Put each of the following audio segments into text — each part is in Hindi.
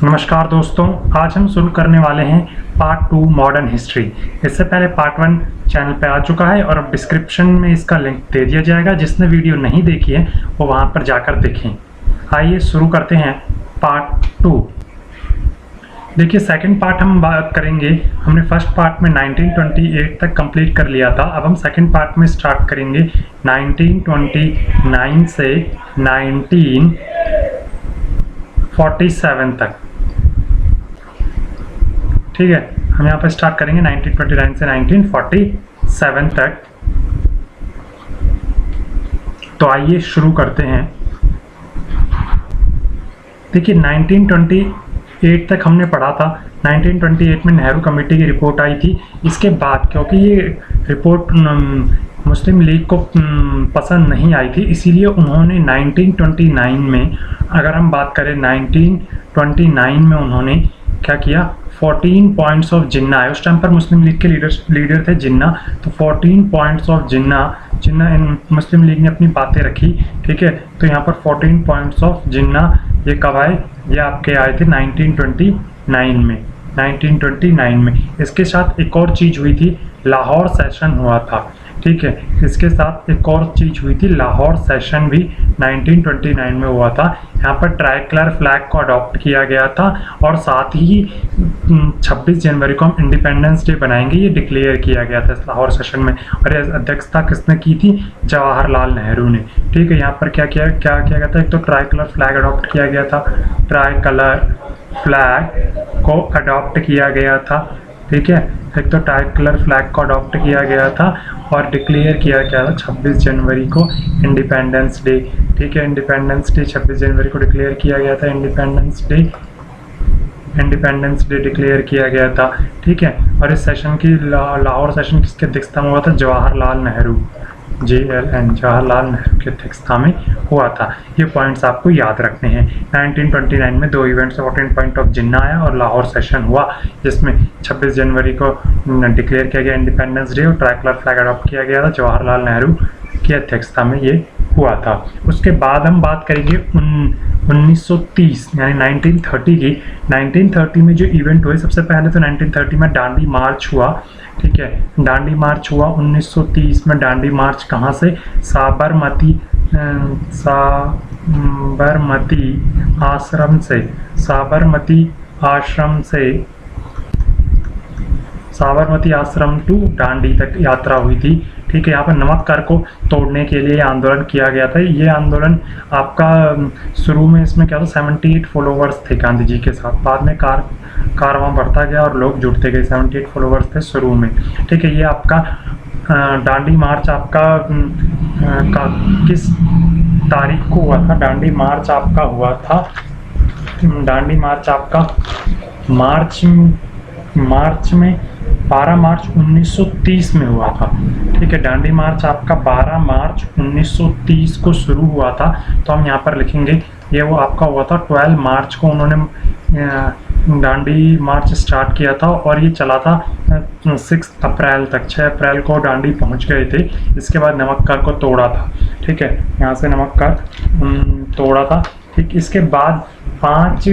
नमस्कार दोस्तों, आज हम शुरू करने वाले हैं पार्ट 2 मॉडर्न हिस्ट्री। इससे पहले पार्ट 1 चैनल पे आ चुका है और अब डिस्क्रिप्शन में इसका लिंक दे दिया जाएगा। जिसने वीडियो नहीं देखी है वो वहां पर जाकर देखें। आइए शुरू करते हैं पार्ट 2। देखिए, सेकंड पार्ट हम बात करेंगे। हमने फर्स्ट पार्ट में 1928 तक कंप्लीट कर लिया था। अब हम सेकंड पार्ट में स्टार्ट करेंगे 1929 से 1947 तक। ठीक है, हम यहाँ पर स्टार्ट करेंगे 1929 से 1947 तक। तो आइए शुरू करते हैं। देखिए, 1928 तक हमने पढ़ा था। 1928 में नेहरू कमेटी की रिपोर्ट आई थी। इसके बाद क्योंकि ये रिपोर्ट मुस्लिम लीग को पसंद नहीं आई थी, इसीलिए उन्होंने 1929 में, अगर हम बात करें 1929 में उन्होंने क्या किया, 14 पॉइंट्स ऑफ जिन्ना है। उस टाइम पर मुस्लिम लीग के लीडर थे जिन्ना। तो 14 points of Jinnah in Muslim league ने अपनी बातें रखी। ठीक है, तो यहाँ पर 14 पॉइंट्स ऑफ जिन्ना ये कब आए? ये आपके आए थे 1929 में। इसके साथ एक और चीज़ हुई थी, लाहौर सेशन हुआ था। ठीक है, इसके साथ एक और चीज़ हुई थी, लाहौर सेशन भी 1929 में हुआ था। यहाँ पर ट्राइकलर फ्लैग को अडॉप्ट किया गया था और साथ ही 26 जनवरी को हम इंडिपेंडेंस डे बनाएंगे, ये डिक्लेयर किया गया था इस लाहौर सेशन में। और अध्यक्षता किसने की थी? जवाहरलाल नेहरू ने। ठीक है, यहाँ पर क्या किया गया था? एक तो ट्राइकलर फ्लैग अडॉप्ट किया गया था, ट्राइकलर फ्लैग को अडॉप्ट किया गया था। ठीक है, एक तो ट्राइकलर फ्लैग को अडॉप्ट किया गया था और डिक्लेयर किया गया था 26 जनवरी को इंडिपेंडेंस डे। ठीक है, इंडिपेंडेंस डे 26 जनवरी को डिक्लेयर किया गया था। इंडिपेंडेंस डे डिक्लेयर किया गया था। ठीक है, और इस सेशन की लाहौर सेशन किसके अध्यक्षता में हुआ था? जवाहरलाल नेहरू, JLN, जवाहरलाल नेहरू की अध्यक्षता में हुआ था। ये पॉइंट्स आपको याद रखने हैं। 1929 में दो इवेंट्स, 14 पॉइंट ऑफ जिन्ना आया और लाहौर सेशन हुआ, जिसमें 26 जनवरी को डिक्लेयर किया गया इंडिपेंडेंस डे और ट्राइकलर फ्लैग अडॉप्ट किया गया था। जवाहरलाल नेहरू की अध्यक्षता में ये हुआ था। उसके बाद हम बात करेंगे 1930 यानी 1930 की। 1930 में जो इवेंट हुए, सबसे पहले तो 1930 में दांडी मार्च हुआ। ठीक है, दांडी मार्च हुआ 1930 में। दांडी मार्च कहाँ से? साबरमती आश्रम टू दांडी तक यात्रा हुई थी। ठीक है, यहाँ पर नमक कर को तोड़ने के लिए आंदोलन किया गया था। ये आंदोलन आपका शुरू में इसमें क्या था, 78 फॉलोवर्स थे गांधी जी के साथ। बाद में कारवां बढ़ता गया और लोग जुड़ते गए। 78 फॉलोवर्स थे शुरू में। ठीक है, ये आपका दांडी मार्च आपका किस तारीख को हुआ था? दांडी मार्च आपका हुआ था, दांडी मार्च आपका मार्च में 12 मार्च 1930 में हुआ था। ठीक है, दांडी मार्च आपका 12 मार्च 1930 को शुरू हुआ था। तो हम यहाँ पर लिखेंगे ये वो आपका हुआ था। 12 मार्च को उन्होंने दांडी मार्च स्टार्ट किया था और ये चला था 6 अप्रैल तक। 6 अप्रैल को दांडी पहुँच गए थे। इसके बाद नमक कर को तोड़ा था। ठीक है, यहाँ से नमक कर तोड़ा था। ठीक, इसके बाद 5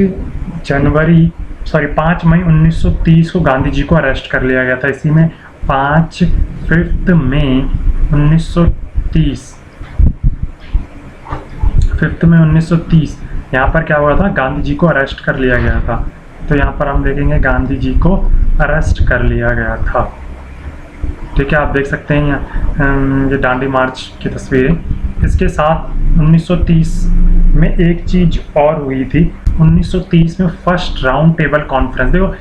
मई 1930 को गांधी जी को अरेस्ट कर लिया गया था। इसी में 5 मई 1930 यहाँ पर क्या हुआ था? गांधी जी को अरेस्ट कर लिया गया था। तो यहाँ पर हम देखेंगे गांधी जी को अरेस्ट कर लिया गया था। ठीक है, आप देख सकते हैं ये दांडी मार्च की तस्वीरें। इसके साथ 1930 में एक चीज़ और हुई थी। 1930 में फर्स्ट राउंड टेबल कॉन्फ्रेंस। देखो,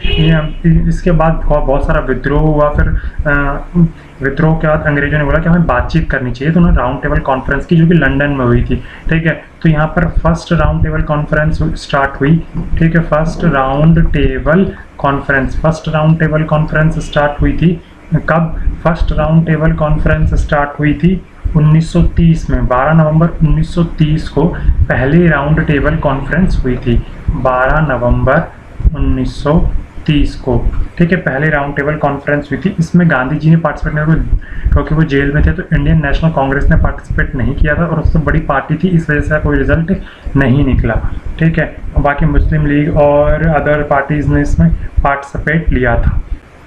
इसके बाद बहुत सारा विद्रोह हुआ। फिर विद्रोह के बाद अंग्रेजों ने बोला कि हमें बातचीत करनी चाहिए, तो उन्होंने राउंड टेबल कॉन्फ्रेंस की, जो कि लंदन में हुई थी। ठीक है, तो यहाँ पर first round table conference start हुई। ठीक है, first round table conference start हुई थी। कब first round table conference start हुई थी? 1930 में 12 नवंबर 1930 को पहली राउंड टेबल कॉन्फ्रेंस हुई थी। 12 नवंबर 1930 31 को, ठीक है, पहले राउंड टेबल कॉन्फ्रेंस हुई थी। इसमें गांधी जी ने पार्टिसिपेट नहीं किया क्योंकि वो जेल में थे, तो इंडियन नेशनल कांग्रेस ने पार्टिसिपेट नहीं किया था और उससे बड़ी पार्टी थी, इस वजह से कोई रिजल्ट नहीं निकला, ठीक है। बाकी मुस्लिम लीग और अदर पार्टीज ने इसमें पार्टिसिपेट लिया था,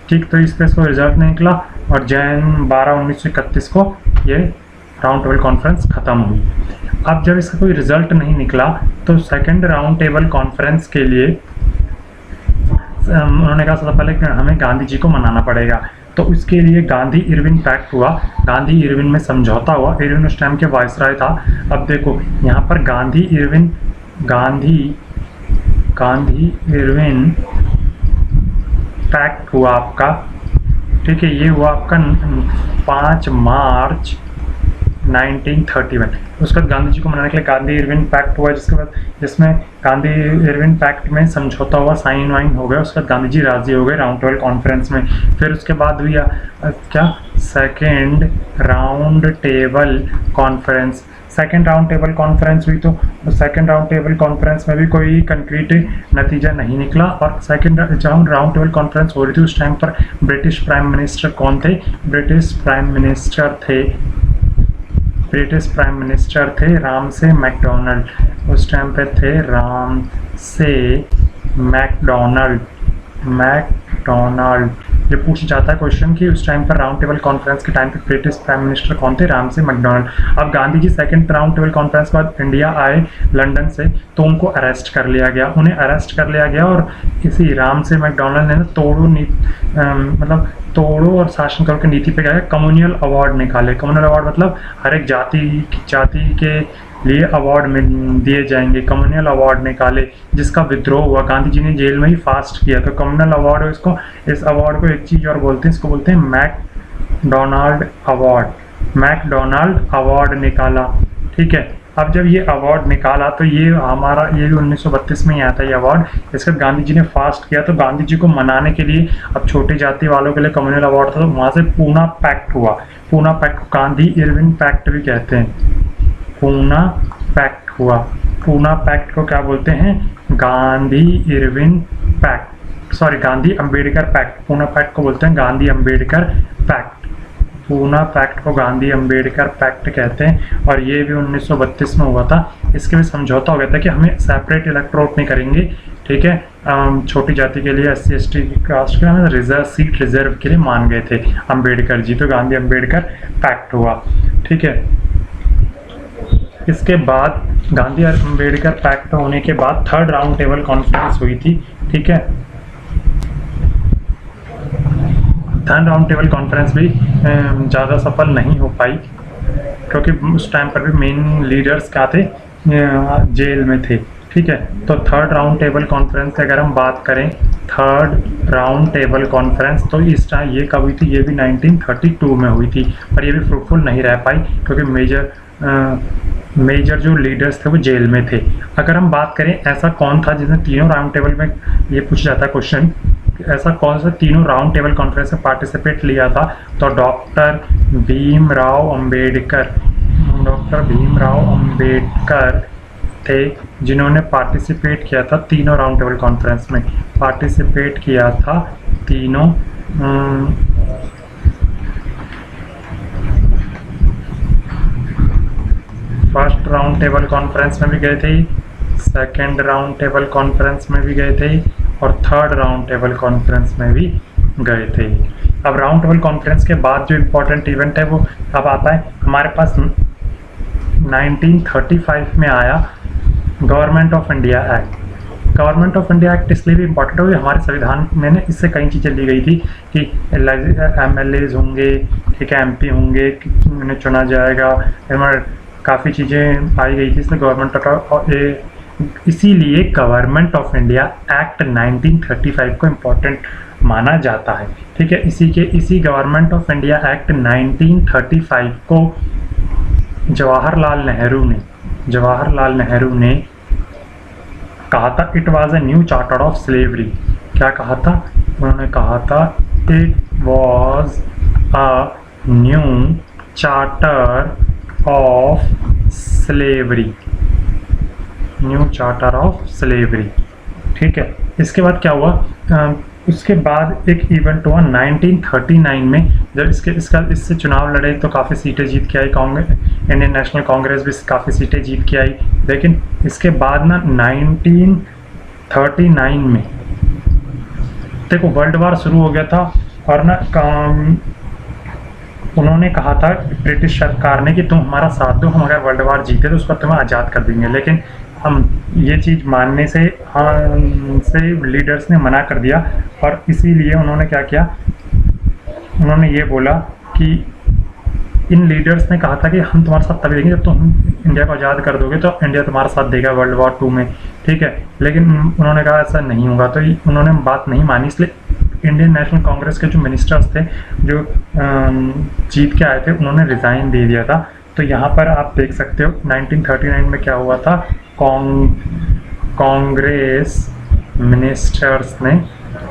ठीक। तो इस पर कोई रिजल्ट नहीं निकला और जैन 12/1931 को ये राउंड टेबल कॉन्फ्रेंस खत्म हुई। अब जब इसका कोई रिजल्ट नहीं निकला तो सेकंड राउंड टेबल कॉन्फ्रेंस के लिए उन्होंने कहा सबसे पहले कि हमें गांधी जी को मनाना पड़ेगा, तो उसके लिए गांधी इरविन पैक्ट हुआ, गांधी इरविन में समझौता हुआ। इरविन उस टाइम के वायसराय था। अब देखो यहाँ पर गांधी इरविन पैक्ट हुआ आपका, ठीक है, ये हुआ आपका 5 मार्च 1931। उसके बाद गांधी जी को मनाने के लिए गांधी इरविन पैक्ट हुआ, जिसमें गांधी इरविन पैक्ट में समझौता हुआ, साइन वाइन हो गया। उसके बाद गांधी जी राजी हो गए राउंड टेबल कॉन्फ्रेंस में। फिर उसके बाद हुई क्या, second round table conference. Second round table conference हुई तो सेकेंड राउंड टेबल कॉन्फ्रेंस में भी कोई कंक्रीट नतीजा नहीं निकला। और सेकेंड राउंड टेबल कॉन्फ्रेंस हो रही थी उस टाइम पर ब्रिटिश प्राइम मिनिस्टर कौन थे? ब्रिटिश प्राइम मिनिस्टर थे रामसे मैकडोनाल्ड। उस टाइम पे थे रामसे मैकडोनाल्ड। ये पूछा जाता है क्वेश्चन कि उस टाइम पर राउंड टेबल कॉन्फ्रेंस के टाइम पे ब्रिटिश प्राइम मिनिस्टर कौन थे? Ramsay McDonald. अब Gandhi ji second round table conference के बाद इंडिया आए लंदन से, तो उनको अरेस्ट कर लिया गया और इसी रामसे मैकडोनाल्ड ने तोड़ो और शासन करो की नीति पे क्या है, कम्युनल अवार्ड निकाले। कम्युनल अवार्ड मतलब हर एक जाति के लिए अवार्ड दिए जाएंगे। कम्युनल अवार्ड निकाले, जिसका विद्रोह हुआ। गांधी जी ने जेल में ही फास्ट किया, तो कम्युनल अवार्ड इस अवार्ड को एक चीज और बोलते हैं, इसको बोलते हैं मैकडोनाल्ड अवार्ड निकाला, ठीक है। अब जब ये अवार्ड निकाला तो ये भी 1932 में ही आता है ये अवार्ड। इसके बाद गांधी जी ने फास्ट किया, तो गांधी जी को मनाने के लिए अब छोटी जाति वालों के लिए कम्युनल अवार्ड था, तो वहां से पूना पैक्ट हुआ। पूना पैक्ट को गांधी इरविन पैक्ट भी कहते हैं। पूना पैक्ट हुआ। पूना पैक्ट को क्या बोलते हैं? गांधी अंबेडकर पैक्ट। पूना पैक्ट को बोलते हैं गांधी अंबेडकर पैक्ट। पूना पैक्ट को गांधी अंबेडकर पैक्ट कहते हैं और ये भी 1932 में हुआ था। इसके भी समझौता हो गया था कि हमें सेपरेट इलेक्टोरेट नहीं करेंगे, ठीक है। छोटी जाति के लिए SC ST कास्ट के हमें रिजर्व के लिए मान गए थे अंबेडकर जी, तो गांधी अंबेडकर पैक्ट हुआ, ठीक है। इसके बाद गांधी अंबेडकर पैक्ट होने के बाद थर्ड राउंड टेबल कॉन्फ्रेंस हुई थी, ठीक है। थर्ड राउंड टेबल कॉन्फ्रेंस भी ज़्यादा सफल नहीं हो पाई क्योंकि उस टाइम पर भी मेन लीडर्स क्या थे, जेल में थे, ठीक है। तो थर्ड राउंड टेबल कॉन्फ्रेंस की अगर हम बात करें, थर्ड राउंड टेबल कॉन्फ्रेंस, तो इस टाइम ये कब हुई थी? ये भी 1932 में हुई थी, पर ये भी फ्रूटफुल नहीं रह पाई क्योंकि मेजर जो लीडर्स थे वो जेल में थे। अगर हम बात करें ऐसा कौन था जिसने तीनों राउंड टेबल में, ये पूछा जाता है क्वेश्चन, ऐसा कौन सा तीनों राउंड टेबल कॉन्फ्रेंस में पार्टिसिपेट लिया था, तो डॉक्टर भीमराव अंबेडकर थे जिन्होंने पार्टिसिपेट किया था तीनों राउंड टेबल कॉन्फ्रेंस में। पार्टिसिपेट किया था तीनों फर्स्ट राउंड टेबल कॉन्फ्रेंस में भी गए थे, सेकेंड राउंड टेबल कॉन्फ्रेंस में भी गए थे और थर्ड राउंड टेबल कॉन्फ्रेंस में भी गए थे। अब राउंड टेबल कॉन्फ्रेंस के बाद जो इम्पोर्टेंट इवेंट है वो अब आता है हमारे पास 1935 में आया government of India act. Government of India act इसलिए भी इम्पोर्टेंट हो, हमारे संविधान में इससे कई चीज़ें ली गई थी कि MLAs होंगे, ठीक है, MP होंगे, उन्हें चुना जाएगा, काफ़ी चीज़ें आई गई थी, इसलिए इसीलिए गवर्नमेंट ऑफ इंडिया एक्ट 1935 को इम्पोर्टेंट माना जाता है, ठीक है। इसी गवर्नमेंट ऑफ इंडिया एक्ट 1935 को जवाहरलाल नेहरू ने कहा था it was a new charter of slavery. क्या कहा था? उन्होंने कहा था it was a new charter of slavery, new charter of slavery, ठीक है। इसके बाद क्या हुआ? उसके बाद एक इवेंट हुआ 1939 में, जब इससे चुनाव लड़े तो काफ़ी सीटें जीत के आई कांग्रेस, इंडियन नेशनल कांग्रेस भी काफ़ी सीटें जीत के आई। लेकिन इसके बाद ना 1939 में देखो वर्ल्ड वार शुरू हो गया था, और ना उन्होंने कहा था ब्रिटिश सरकार ने कि तुम हमारा साथ दो, हम अगर वर्ल्ड वार जीते तो उस पर तुम्हें आज़ाद कर देंगे। लेकिन हम ये चीज़ मानने से लीडर्स ने मना कर दिया, और इसीलिए उन्होंने क्या किया, उन्होंने ये बोला कि इन लीडर्स ने कहा था कि हम तुम्हारे साथ तभी देंगे जब तुम इंडिया को आज़ाद कर दोगे, तो इंडिया तुम्हारा साथ देगा वर्ल्ड वॉर 2 में, ठीक है। लेकिन उन्होंने कहा ऐसा नहीं होगा, तो उन्होंने बात नहीं मानी। इसलिए इंडियन नेशनल कांग्रेस के जो मिनिस्टर्स थे जो जीत के आए थे, उन्होंने रिज़ाइन दे दिया था। तो यहाँ पर आप देख सकते हो 1939 में क्या हुआ था, कांग्रेस मिनिस्टर्स ने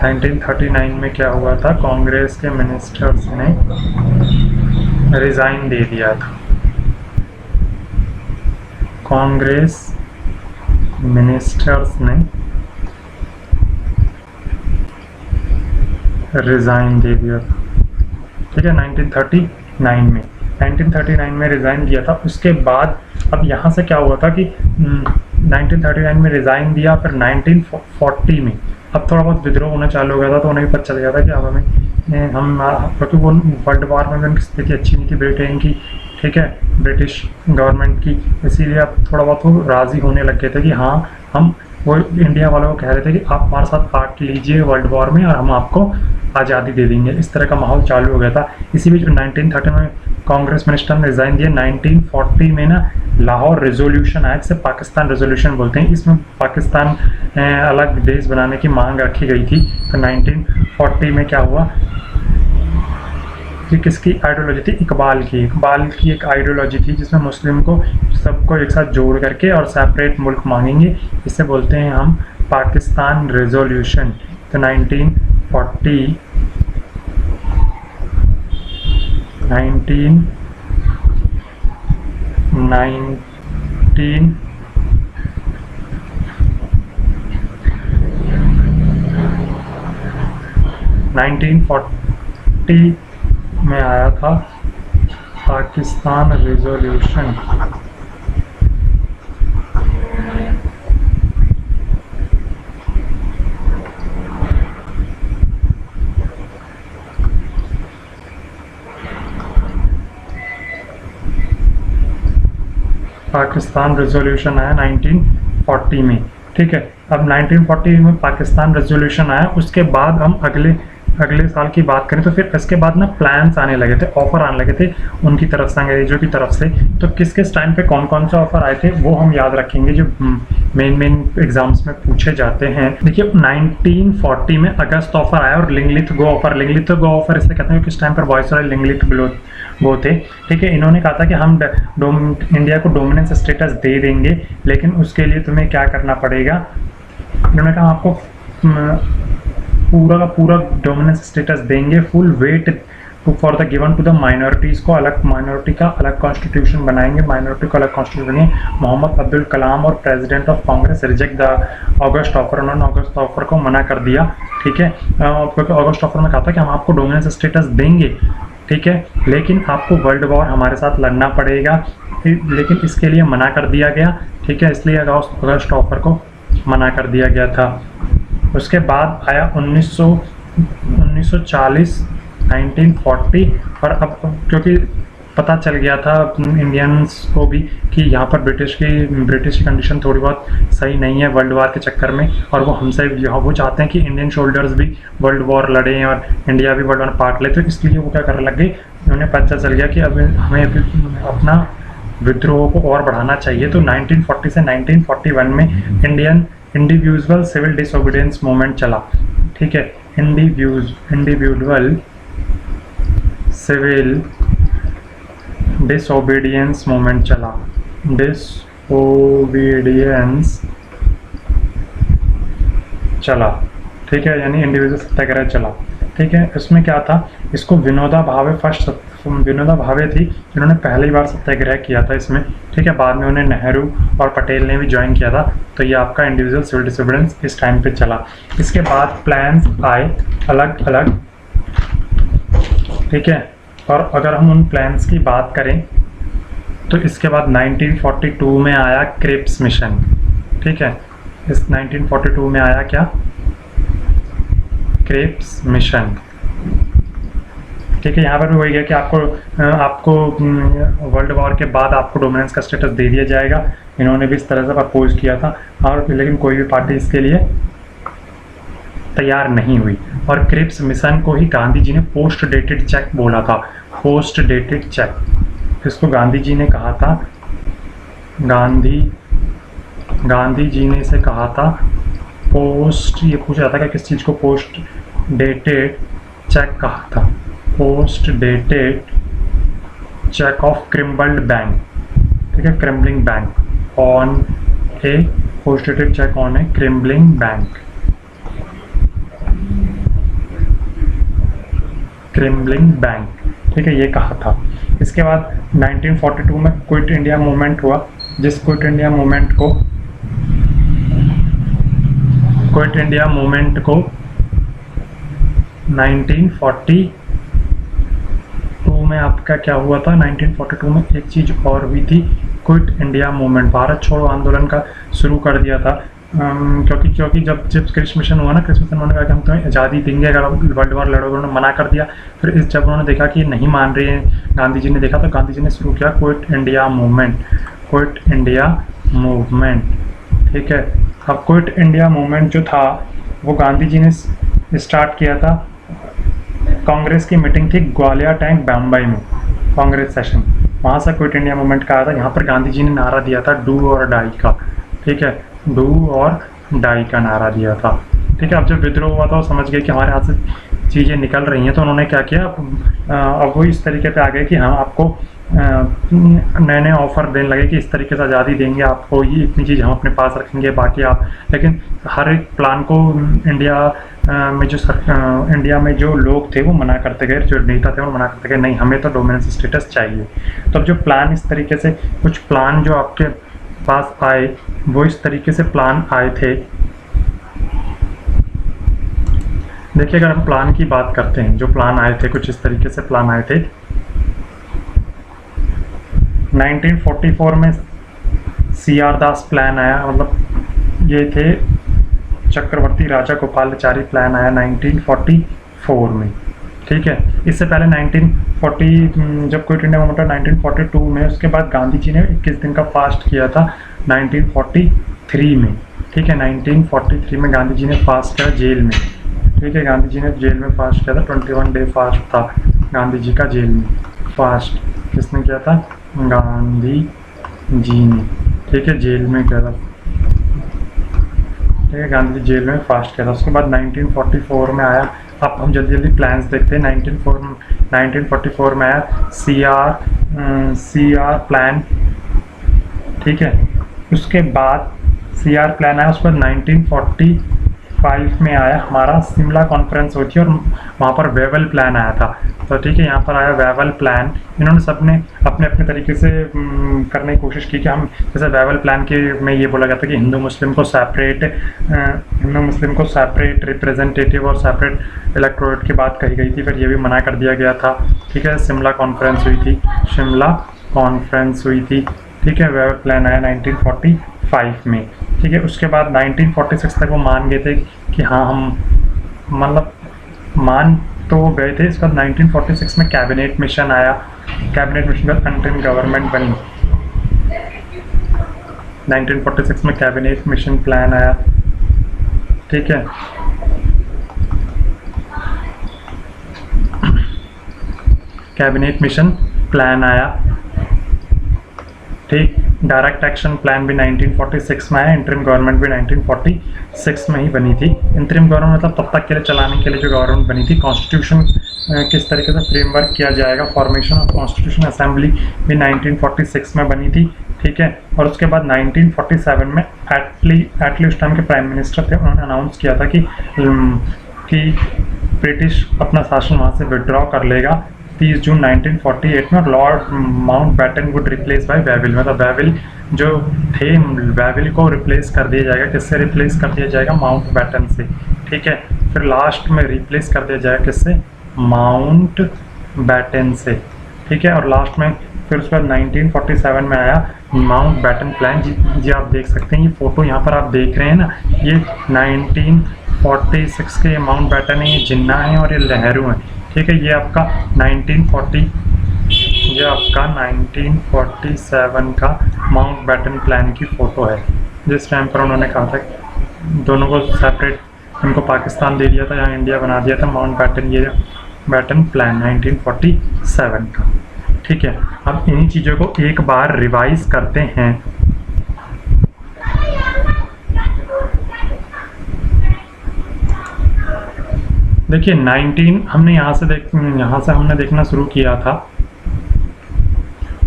1939 में क्या हुआ था, कांग्रेस के मिनिस्टर्स ने रिज़ाइन दे दिया था। कांग्रेस मिनिस्टर्स ने रिज़ाइन दे दिया था, ठीक है, 1939 में रिज़ाइन दिया था। उसके बाद अब यहाँ से क्या हुआ था कि 1939 में रिज़ाइन दिया, फिर 1940 में अब थोड़ा बहुत विद्रोह होना चालू हो गया था, तो उन्हें भी पता चल गया था कि अब क्योंकि वो वर्ल्ड वार में उनकी स्थिति अच्छी नहीं थी ब्रिटेन की, ठीक है, ब्रिटिश गवर्नमेंट की, इसीलिए अब थोड़ा बहुत वो राज़ी होने लग गए थे कि हाँ हम, वो इंडिया वालों को कह रहे थे कि आप हमारे साथ पार्ट लीजिए वर्ल्ड वॉर में और हम आपको आज़ादी दे देंगे। इस तरह का माहौल चालू हो गया था। इसी बीच 1930 में कांग्रेस मिनिस्टर ने रिज़ाइन दिया। 1940 में ना लाहौर रेजोल्यूशन आया, जिसे पाकिस्तान रेजोल्यूशन बोलते हैं। इसमें पाकिस्तान अलग देश बनाने की मांग रखी गई थी। तो 1940 में क्या हुआ कि किसकी आइडियोलॉजी थी, इकबाल की एक आइडियोलॉजी थी, जिसमें मुस्लिम को सबको एक साथ जोड़ करके और सेपरेट मुल्क मांगेंगे, इसे बोलते हैं हम पाकिस्तान रेजोल्यूशन। तो 1940 1940 में आया था पाकिस्तान रेजोल्यूशन। पाकिस्तान रेजोल्यूशन आया 1940 में, ठीक है। अब 1940 में पाकिस्तान रेजोल्यूशन आया, उसके बाद हम अगले साल की बात करें तो फिर इसके बाद ना प्लान्स आने लगे थे, ऑफर आने लगे थे उनकी तरफ से, अंग्रेजों की तरफ से। तो किस किस टाइम पे कौन कौन से ऑफर आए थे वो हम याद रखेंगे, जो मेन एग्जाम्स में पूछे जाते हैं। देखिए 1940 में अगस्त ऑफर आया और लिंगलिथ गो ऑफर। लिंगलिथ गो ऑफर इसलिए कहते हैं किस टाइम पर वायसराय लिंगलिथ गो थे, ठीक है। इन्होंने कहा था कि हम इंडिया को डोमिनेंस स्टेटस दे देंगे, लेकिन उसके लिए तुम्हें क्या करना पड़ेगा। इन्होंने कहा आपको पूरा का पूरा डोमिनेंस स्टेटस देंगे, full weight for the given to the minorities को, अलग माइनॉरिटी का अलग कॉन्स्टिट्यूशन बनाएंगे, माइनॉरिटी को अलग कॉन्स्टिट्यूशन बनेंगे। मोहम्मद अब्दुल कलाम और president of Congress reject the August offer, उन्होंने अगस्त ऑफर को मना कर दिया, ठीक है। क्योंकि अगस्त ऑफर में कहा था कि हम आपको डोमिनेंस स्टेटस देंगे, ठीक है, लेकिन आपको वर्ल्ड वॉर हमारे साथ लड़ना पड़ेगा, लेकिन इसके लिए मना कर दिया गया, ठीक है। इसलिए अगस्त ऑफर को मना कर दिया गया था। उसके बाद आया 1940 1940, और अब क्योंकि पता चल गया था इंडियंस को भी कि यहाँ पर ब्रिटिश की कंडीशन थोड़ी बहुत सही नहीं है वर्ल्ड वॉर के चक्कर में, और वो हमसे वो चाहते हैं कि इंडियन सोल्जर्स भी वर्ल्ड वॉर लड़ें और इंडिया भी वर्ल्ड वॉर पार्ट ले। तो इसलिए वो क्या करने लग गए, उन्हें पता चल गया कि अब हमें अपना विद्रोह को और बढ़ाना चाहिए। तो 1940 से 1941 में इंडिविजुअल सिविल डिसोबीडियंस मूवमेंट चला, ठीक है। इंडिविजुअल सिविल डिसोबीडियंस मूवमेंट चला, ठीक है, यानी इंडिविजुअल सत्याग्रह चला, ठीक है। इसमें क्या था, इसको विनोबा भावे विनोबा भावे थी जिन्होंने पहली बार सत्याग्रह किया था इसमें, ठीक है। बाद में उन्हें नेहरू और पटेल ने भी ज्वाइन किया था। तो ये आपका इंडिविजुअल सिविल डिसोबीडियंस इस टाइम पे चला। इसके बाद प्लान्स आए अलग अलग, ठीक है। और अगर हम उन प्लान्स की बात करें तो इसके बाद 1942 में आया क्रिप्स मिशन, ठीक है। इस 1942 में आया क्या, क्रिप्स मिशन, ठीक है। यहाँ पर भी वही है कि आपको वर्ल्ड वॉर के बाद आपको डोमिनेंस का स्टेटस दे दिया जाएगा। इन्होंने भी इस तरह से प्रपोज किया था, और लेकिन कोई भी पार्टी इसके लिए तैयार नहीं हुई। और क्रिप्स मिशन को ही गांधी जी ने पोस्ट डेटेड चेक बोला था, पोस्ट डेटेड चेक। इसको गांधी जी ने कहा था, गांधी जी ने इसे कहा था पोस्ट, ये पूछा था कि किस चीज़ को पोस्ट डेटेड चेक कहा था, post dated cheque of crumbled bank, ठीक है, crumbling bank on a post dated cheque on a crumbling bank, crumbling bank, ठीक है, ये कहा था। इसके बाद 1942 में क्विट इंडिया मूवमेंट हुआ, जिस क्विट इंडिया मूवमेंट को 1942 में आपका क्या हुआ था, 1942 में एक चीज़ और हुई थी, क्विट इंडिया मूवमेंट, भारत छोड़ो आंदोलन का शुरू कर दिया था। क्योंकि जब क्रिप्स मिशन हुआ ना, क्रिप्स मिशन उन्होंने कहा कि हम तुम्हें आज़ादी देंगे अगर आप वर्ल्ड वॉर लड़ोगे, उन्होंने मना कर दिया। फिर जब उन्होंने देखा कि ये नहीं मान रही है, गांधी जी ने देखा, तो गांधी जी ने शुरू किया quit India movement, quit India movement, ठीक है। अब क्विट इंडिया मूवमेंट जो था वो गांधी जी ने स्टार्ट किया था, कांग्रेस की मीटिंग थी ग्वालियर टैंक बम्बई में, कांग्रेस सेशन, वहाँ से क्विट इंडिया मूवमेंट का आया था। यहाँ पर गांधी जी ने नारा दिया था डू और डाई का, ठीक है, डू और डाई का नारा दिया था, ठीक है। अब जब विद्रोह हुआ था वो समझ गए कि हमारे हाथ से चीज़ें निकल रही हैं, तो उन्होंने क्या किया, अब वो इस तरीके पे आ गए कि हम आपको नए नए ऑफर देने लगे कि इस तरीके से आज़ादी देंगे आपको, ये इतनी चीज़ हम अपने पास रखेंगे, बाकी आप। लेकिन हर एक प्लान को इंडिया में जो लोग थे वो मना करते गए, जो नेता थे वो मना करते गए, नहीं हमें तो डोमिनेंस स्टेटस चाहिए। तो अब जो प्लान इस तरीके से, कुछ प्लान जो आपके पास आए वो इस तरीके से प्लान आए थे। देखिए, अगर हम प्लान की बात करते हैं, जो प्लान आए थे कुछ इस तरीके से प्लान आए थे। 1944 में CR दास प्लान आया, मतलब ये थे चक्रवर्ती राजा गोपालाचारी प्लान आया 1944 में, ठीक है। इससे पहले 1940 जब क्विट इंडिया मूवमेंट 1942 में, उसके बाद गांधी जी ने 21 दिन का फास्ट किया था 1943 में, ठीक है। 1943 में गांधी जी ने फास्ट किया जेल में, ठीक है, गांधी जी ने जेल में फास्ट किया था, 21 डे फास्ट था गांधी जी का जेल में फास्ट। किसने किया था, गांधी जी ने, ठीक है, जेल में किया था, ठीक है, गांधी जी जेल में फास्ट किया था। उसके बाद 1944 में आया, अब हम जल्दी जल्दी प्लान्स देखते हैं। 1944 में आया CR प्लान, ठीक है। उसके बाद CR प्लान आया, उसके बाद 1945 में आया हमारा शिमला कॉन्फ्रेंस हुई थी और वहाँ पर वेवल प्लान आया था। तो ठीक है, यहाँ पर आया वेवल प्लान। इन्होंने सबने अपने अपने तरीके से करने की कोशिश की कि हम, जैसे वेवल प्लान के में ये बोला गया था कि हिंदू मुस्लिम को सेपरेट रिप्रेजेंटेटिव और सेपरेट इलेक्टोरेट की बात कही गई थी, फिर ये भी मना कर दिया गया था, ठीक है। शिमला कॉन्फ्रेंस हुई थी, ठीक है। वेवल प्लान आया 1945 में, ठीक है। उसके बाद 1946 तक वो मान गए थे कि हाँ हम, मतलब मान तो वो गए थे। इसके बाद 1946 में कैबिनेट मिशन आया, कैबिनेट मिशन का अंतरिम गवर्नमेंट बनी। 1946 में कैबिनेट मिशन प्लान आया, ठीक है। कैबिनेट मिशन प्लान आया, ठीक। डायरेक्ट एक्शन प्लान भी 1946 में आया, इंटरिम गवर्नमेंट भी 1946 में ही बनी थी। इंटरिम गवर्नमेंट मतलब तब तक के लिए चलाने के लिए जो गवर्नमेंट बनी थी। कॉन्स्टिट्यूशन किस तरीके से फ्रेमवर्क किया जाएगा, फॉर्मेशन ऑफ कॉन्स्टिट्यूशन असेंबली भी 1946 में बनी थी, ठीक है। और उसके बाद 1947 में एटली उस टाइम के प्राइम मिनिस्टर थे, उन्होंने अनाउंस किया था कि ब्रिटिश अपना शासन वहाँ से विड्रॉ कर लेगा 30 जून 1948 में। Lord Mountbatten would replace by Wavell, मतलब वेविल जो थे, वेविल को रिप्लेस कर दिया जाएगा। किससे रिप्लेस कर दिया जाएगा? माउंट बैटन से, ठीक है। फिर लास्ट में रिप्लेस कर दिया जाएगा किससे? माउंट बैटन से, ठीक है। और लास्ट में फिर उसके बाद 1947 में आया माउंट बैटन प्लान। जी आप देख सकते हैं, ये फोटो यहाँ पर आप देख रहे हैं ना, ये 1946 के माउंट बैटन है, ये जिन्ना है और ये नेहरू है, ठीक है। ये आपका 1947 का माउंट बैटन प्लान की फ़ोटो है, जिस टाइम पर उन्होंने कहा था दोनों को सेपरेट, इनको पाकिस्तान दे दिया था, यहाँ इंडिया बना दिया था। माउंट बैटन, ये बैटन प्लान 1947 का, ठीक है। अब इन्हीं चीज़ों को एक बार रिवाइज करते हैं। देखिए 19 हमने यहाँ से हमने देखना शुरू किया था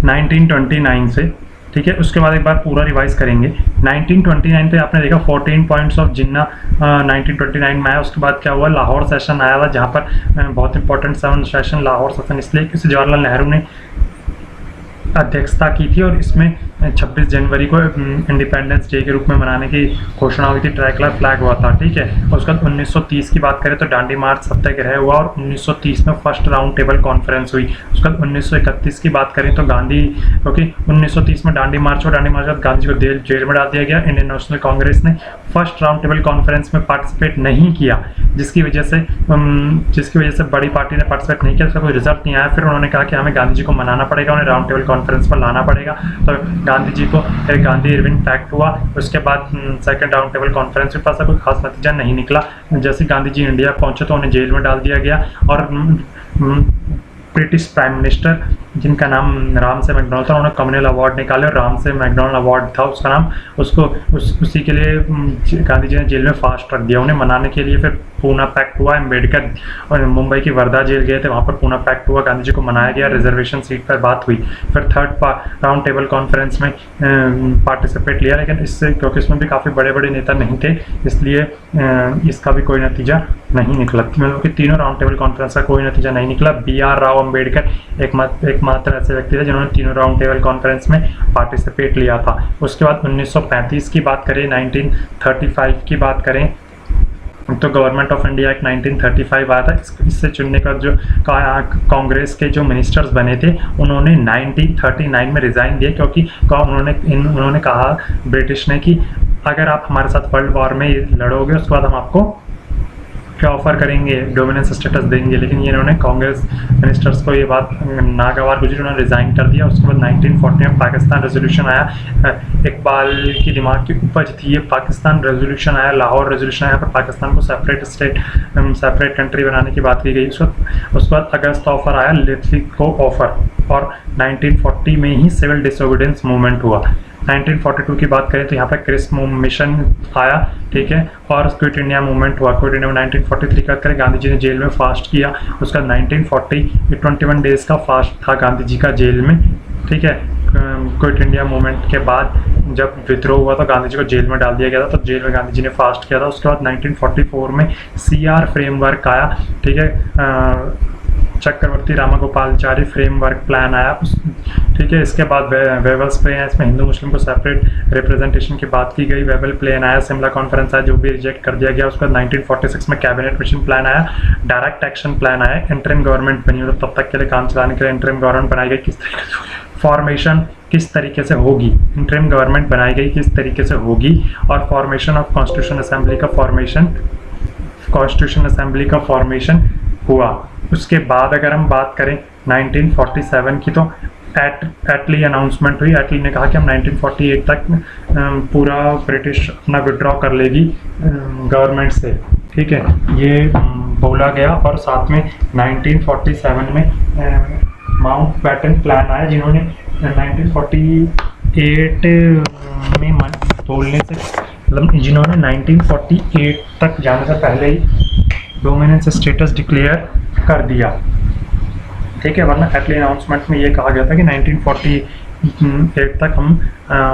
1929 से, ठीक है। उसके बाद एक बार पूरा रिवाइज करेंगे। 1929 पे आपने देखा 14 पॉइंट्स ऑफ जिन्ना 1929 में आया। उसके बाद क्या हुआ? लाहौर सेशन आया था, जहाँ पर बहुत इंपॉर्टेंट सेशन लाहौर सेशन इसलिए कि जवाहरलाल नेहरू ने अध्यक्षता की थी और इसमें 26 जनवरी को इंडिपेंडेंस डे के रूप में मनाने की घोषणा हुई थी। ट्राइकलर फ्लैग हुआ था, ठीक है। और उसके बाद 1930 की बात करें तो दांडी मार्च सत्याग्रह हुआ और 1930 में फर्स्ट राउंड टेबल कॉन्फ्रेंस हुई। उसके बाद 1931 की बात करें तो गांधी, क्योंकि 1930 में दांडी मार्च और दांडी मार्च बाद गांधी को जेल में डाल दिया गया। इंडियन नेशनल कांग्रेस ने फर्स्ट राउंड टेबल कॉन्फ्रेंस में पार्टिसिपेट नहीं किया, जिसकी वजह से बड़ी पार्टी ने पार्टिसिपेट नहीं किया, उसका कोई रिजल्ट नहीं आया। फिर उन्होंने कहा कि हमें गांधी जी को मनाना पड़ेगा, उन्हें राउंड टेबल कॉन्फ्रेंस पर लाना पड़ेगा। तो गांधी जी को गांधी इरविन पैक्ट हुआ। उसके बाद सेकंड राउंड टेबल कॉन्फ्रेंस में पास कोई खास नतीजा नहीं निकला। जैसे गांधी जी इंडिया पहुंचे तो उन्हें जेल में डाल दिया गया और ब्रिटिश प्राइम मिनिस्टर, जिनका नाम राम से मैकडॉनल्ड था, उन्होंने कम्युनल अवार्ड निकाले और राम से मैकडॉनल्ड अवार्ड था उसका नाम, उसी के लिए गांधी जी ने जेल में फास्ट रख दिया। उन्हें मनाने के लिए फिर पूना पैक्ट हुआ। अम्बेडकर और मुंबई की वर्धा जेल गए थे, वहाँ पर पूना पैक्ट हुआ, गांधी जी को मनाया गया, रिजर्वेशन सीट पर बात हुई। फिर थर्ड राउंड टेबल कॉन्फ्रेंस में पार्टिसिपेट लिया, लेकिन इससे क्योंकि इसमें भी काफ़ी बड़े बड़े नेता नहीं थे, इसलिए इसका भी कोई नतीजा नहीं निकला। मतलब कि तीनों राउंड टेबल कॉन्फ्रेंस का कोई नतीजा नहीं निकला। BR राव अम्बेडकर एकमात्र ऐसे व्यक्ति थे जिन्होंने तीनों राउंड टेबल कॉन्फ्रेंस में पार्टिसिपेट लिया था। उसके बाद 1935 की बात करें, 1935 की बात करें तो गवर्नमेंट ऑफ इंडिया एक्ट 1935 आया था। इससे चुनने का जो कांग्रेस के जो मिनिस्टर्स बने थे उन्होंने 1939 में रिज़ाइन दिया, क्योंकि उन्होंने कहा ब्रिटिश ने कि अगर आप हमारे साथ वर्ल्ड वॉर में लड़ोगे उसके बाद हम आपको क्या ऑफर करेंगे, डोमिनेंस स्टेटस देंगे। लेकिन ये इन्होंने कांग्रेस मिनिस्टर्स को ये बात नागवार गुजरी, उन्होंने रिज़ाइन कर दिया। उसके बाद 1940 में पाकिस्तान रेजोल्यूशन आया। इकबाल की दिमाग की उपज थी ये, पाकिस्तान रेजोल्यूशन आया, लाहौर रेजोल्यूशन आया, पर पाकिस्तान को सेपरेट कंट्री बनाने की बात की गई। उसके बाद अगस्त ऑफर आया, लेफ्लिको ऑफर, और 1940 में ही सिविल डिसोबीडियंस मूवमेंट हुआ। 1942 की बात करें तो यहाँ पर क्रिस मिशन आया, ठीक है, और क्विट इंडिया मूवमेंट हुआ। क्विट इंडिया में 1943 की बात करें, गांधी जी ने जेल में फास्ट किया। उसका 1940 21 डेज का फास्ट था गांधी जी का जेल में, ठीक है। क्विट इंडिया मूवमेंट के बाद जब विद्रोह हुआ तो गांधी जी को जेल में डाल दिया गया था, तो जेल में गांधी जी ने फास्ट किया था। उसके बाद 1944 में CR फ्रेमवर्क आया, ठीक है, चक्रवर्ती रामागोपालचारी फ्रेमवर्क प्लान आया, ठीक है। इसके बाद वेवल्स प्लान, इसमें हिंदू मुस्लिम को सेपरेट रिप्रेजेंटेशन की बात की गई। वेवल प्लान आया, शिमला कॉन्फ्रेंस आया जो भी रिजेक्ट कर दिया गया। उसके बाद 1946 में कैबिनेट मिशन प्लान आया, डायरेक्ट एक्शन प्लान आया, इंटरिम गवर्नमेंट बनी, मतलब तब तक के लिए काम चलाने के लिए इंटरिम गवर्नमेंट बनाई गई। किस तरीके से फॉर्मेशन किस तरीके से होगी, इंटरिम गवर्नमेंट बनाई गई किस तरीके से होगी, और फॉर्मेशन ऑफ कॉन्स्टिट्यूशन असेंबली का फॉर्मेशन हुआ। उसके बाद अगर हम बात करें 1947 की, तो एटली अनाउंसमेंट हुई। एटली ने कहा कि हम 1948 तक पूरा ब्रिटिश अपना विड्रॉ कर लेगी गवर्नमेंट से, ठीक है, ये बोला गया। और साथ में 1947 में माउंट बैटन प्लान आया, जिन्होंने 1948 में बोलने से मतलब जिन्होंने 1948 तक जाने से पहले ही डोमिनेंस स्टेटस डिक्लेयर कर दिया, ठीक है। वरना एटली अनाउंसमेंट में ये कहा गया था कि 1948 तक हम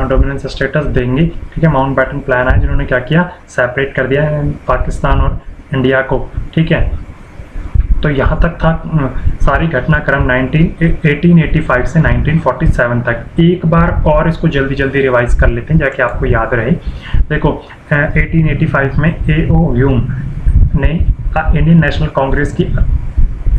डोमिनेंस स्टेटस देंगे, ठीक है। माउंट बैटन प्लान आया, जिन्होंने क्या किया, सेपरेट कर दिया पाकिस्तान और इंडिया को, ठीक है। तो यहाँ तक था सारी घटनाक्रम 1885 से 1947 तक। एक बार और इसको जल्दी जल्दी रिवाइज कर लेते हैं जाके आपको याद रहे। देखो 1885 में A.O. ह्यूम ने इंडियन नेशनल कांग्रेस की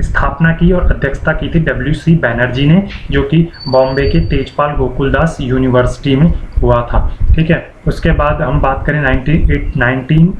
स्थापना की और अध्यक्षता की थी W.C. बैनर्जी ने, जो कि बॉम्बे के तेजपाल गोकुलदास यूनिवर्सिटी में हुआ था। ठीक है, उसके बाद हम बात करें 1892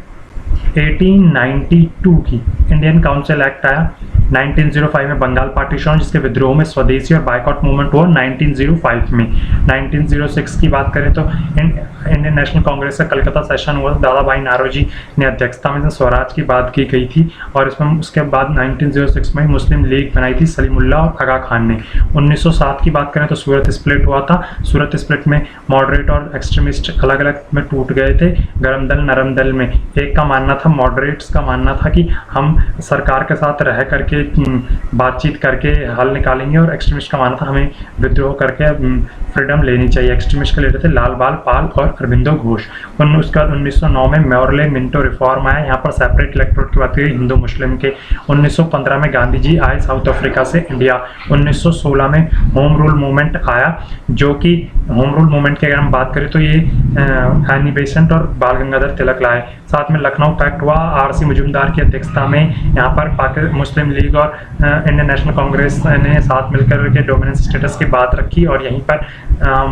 की, इंडियन काउंसिल एक्ट आया। 1905 में बंगाल पार्टीशन, जिसके विद्रोह में स्वदेशी और बायकॉट मूवमेंट हुआ 1905 में। 1906 की बात करें तो इंडियन नेशनल कांग्रेस का कलकत्ता सेशन हुआ, दादा भाई नारोजी ने अध्यक्षता में स्वराज की बात की गई थी। और इसमें उसके बाद 1906 में मुस्लिम लीग बनाई थी सलीमुल्ला और आगा खान ने। 1907 की बात करें तो सूरत स्प्लिट हुआ था। सूरत स्प्लिट में मॉडरेट और एक्सट्रीमिस्ट अलग अलग में टूट गए थे। गरम दल नरम दल में एक का मानना था, मॉडरेट्स का मानना था कि हम सरकार के साथ रह करके बातचीत करके हल निकालेंगे, और एक्सट्रीमिस्ट का मानना था हमें विद्रोह करके फ्रीडम लेनी चाहिए। एक्सट्रीमिस्ट के लीडर थे लाल बाल पाल और अरविंदो घोष। उसके बाद 1909 में मॉर्ले मिंटो रिफॉर्म आया, यहाँ पर सेपरेट इलेक्टोरेट की बात करें हिंदू मुस्लिम के। 1915 में गांधी जी आए साउथ अफ्रीका से इंडिया। 1916 में होम रूल मूवमेंट आया, जो कि होम रूल मूवमेंट की अगर हम बात करें तो ये एनी बेसेंट और बाल गंगाधर तिलक लाए। साथ में लखनऊ पैक्ट हुआ R.C. मजूमदार की अध्यक्षता में। यहाँ पर मुस्लिम लीग और इंडियन नेशनल कांग्रेस ने साथ मिलकर के डोमिनेंस स्टेटस की बात रखी, और यहीं पर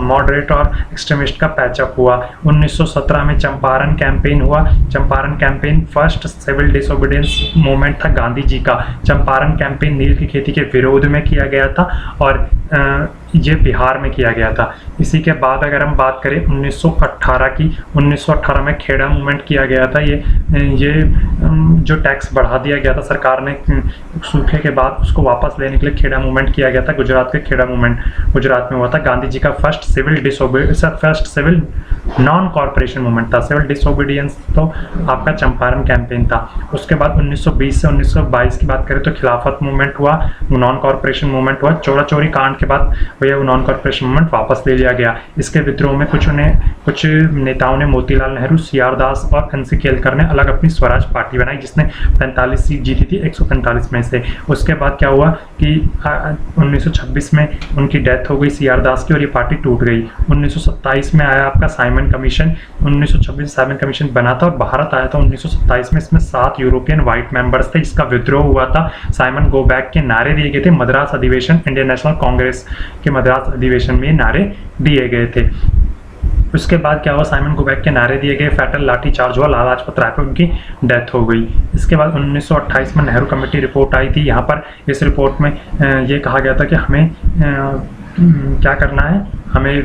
मॉडरेट और एक्सट्रीमिस्ट का पैचअप हुआ। 1917 में चंपारण कैंपेन हुआ। Champaran campaign first civil disobedience movement था गांधी जी का। चंपारण कैंपेन नील की खेती के विरोध में किया गया था, और ये बिहार में किया गया था। इसी के बाद अगर हम बात करें 1918 की, 1918 में खेड़ा मूवमेंट किया गया था। ये जो टैक्स बढ़ा दिया गया था सरकार ने सूखे के बाद, उसको वापस लेने के लिए खेड़ा मूवमेंट किया गया था। गुजरात के खेड़ा मूवमेंट गुजरात में हुआ था। गांधी जी का first civil non corporation movement था। सिविल डिसोबीडियंस तो आपका चंपारण कैंपेन था। उसके बाद 1920 से 1922 की बात करें तो खिलाफत मूवमेंट हुआ, नॉन कॉर्पोरेशन मूवमेंट हुआ। चोरा चोरी कांड के बाद भैया वो नॉन कॉर्पोरेशन मूवमेंट वापस ले लिया गया। इसके विद्रोह में कुछ नेताओं ने, मोतीलाल नेहरू, CR दास और NC केलकर ने अलग अपनी स्वराज पार्टी बनाई, जिसने 45 सीट जीती थी 145 में से। उसके बाद क्या हुआ कि 1926 में उनकी डेथ हो गई CR दास की, और ये पार्टी टूट गई। 1927 में आया आपका साइमन कमीशन। 1926 साइमन कमीशन बना था और भारत आया था 1927 में। इसमें 7 यूरोपियन व्हाइट मेंबर्स थे, जिसका विद्रोह हुआ था। साइमन गो बैक के नारे दिए गए थे। मद्रास अधिवेशन, इंडियन नेशनल कांग्रेस के मद्रास अधिवेशन में नारे दिए गए थे। उसके बाद क्या हुआ, साइमन गो बैक के नारे दिए गए, फैटल लाठी चार्ज हुआ, लाला लाजपत राय पर उनकी डेथ हो गई। इसके बाद 1928 में नेहरू कमेटी रिपोर्ट आई थी। यहाँ पर इस रिपोर्ट में ये कहा गया था कि हमें क्या करना है, हमें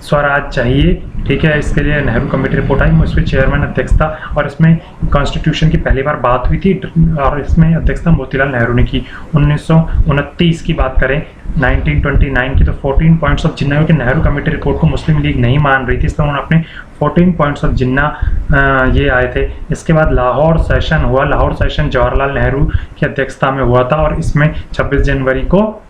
स्वराज चाहिए। ठीक है, इसके लिए नेहरू कमेटी रिपोर्ट आई, उसमें चेयरमैन अध्यक्ष था, और इसमें कॉन्स्टिट्यूशन की पहली बार बात हुई थी, और इसमें अध्यक्षता मोतीलाल नेहरू ने की। 1929 की बात करें 1929 की, तो 14 पॉइंट्स ऑफ जिन्ना, क्योंकि नेहरू कमेटी रिपोर्ट को मुस्लिम लीग नहीं मान रही थी, इसलिए उन्होंने अपने 14 पॉइंट्स ऑफ जिन्ना ये आए थे। इसके बाद लाहौर सेशन हुआ। लाहौर सेशन जवाहरलाल नेहरू की अध्यक्षता में हुआ था, और इसमें 26 जनवरी को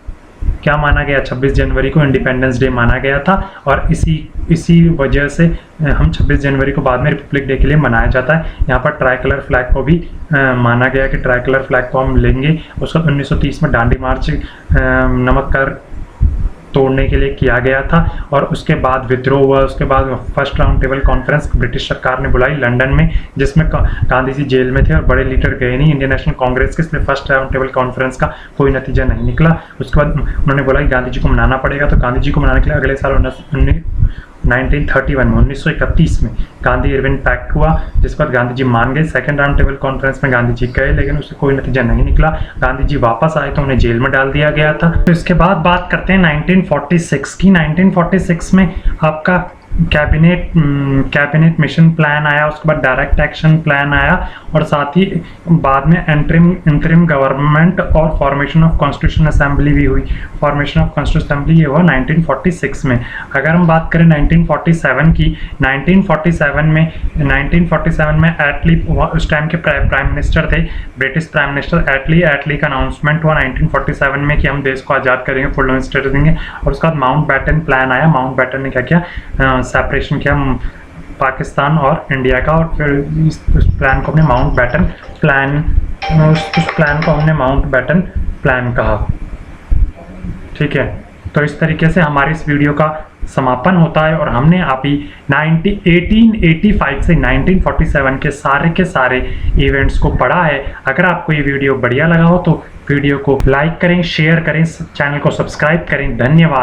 क्या माना गया, 26 जनवरी को इंडिपेंडेंस डे माना गया था। और इसी वजह से हम 26 जनवरी को बाद में रिपब्लिक डे के लिए मनाया जाता है। यहाँ पर ट्राई कलर फ्लैग को भी माना गया कि ट्राई कलर फ्लैग को हम लेंगे। उसके बाद 1930 में दांडी मार्च नमक कर तोड़ने के लिए किया गया था, और उसके बाद विद्रोह हुआ। उसके बाद first round table conference British सरकार ने बुलाई लंदन में, जिसमें गांधी जी जेल में थे और बड़े लीडर गए नहीं इंडियन नेशनल कांग्रेस के, इसलिए फर्स्ट राउंड टेबल कॉन्फ्रेंस का कोई नतीजा नहीं निकला। उसके बाद उन्होंने बोला कि गांधी जी को मनाना पड़ेगा, तो गांधी जी को मनाने के लिए अगले साल 1931 में गांधी इरविन पैक्ट हुआ, जिसके बाद गांधी जी मान गए। सेकंड राउंड टेबल कॉन्फ्रेंस में गांधी जी गए, लेकिन उससे कोई नतीजा नहीं निकला। गांधी जी वापस आए तो उन्हें जेल में डाल दिया गया था। तो इसके बाद बात करते हैं 1946 की। 1946 में आपका कैबिनेट मिशन प्लान आया, उसके बाद डायरेक्ट एक्शन प्लान आया, और साथ ही बाद में इंटरिम गवर्नमेंट और फॉर्मेशन ऑफ कॉन्स्टिट्यूशन असेंबली भी हुई। फॉर्मेशन ऑफ कॉन्स्टिट्यूशन असेंबली ये हुआ 1946 में। अगर हम बात करें 1947 की, 1947 में एटली उस टाइम के प्राइम मिनिस्टर थे, ब्रिटिश प्राइम मिनिस्टर एटली का अनाउंसमेंट हुआ 1947 में कि हम देश को आज़ाद करेंगे, फुल डोमेन स्टेटस देंगे। और उसके बाद माउंट बैटन प्लान आया। माउंट बैटन ने क्या किया, सेपरेशन किया पाकिस्तान और इंडिया का, और फिर इस प्लान को अपने माउंट बैटन प्लान उस प्लान को हमने माउंटबेटन प्लान कहा। ठीक है, तो इस तरीके से हमारी इस वीडियो का समापन होता है और हमने अभी 1885 से 1947 के सारे इवेंट्स को पढ़ा है। अगर आपको ये वीडियो बढ़िया लगा हो तो वीडियो को लाइक करें, शेयर करें, चैनल को सब्सक्राइब करें। धन्यवाद।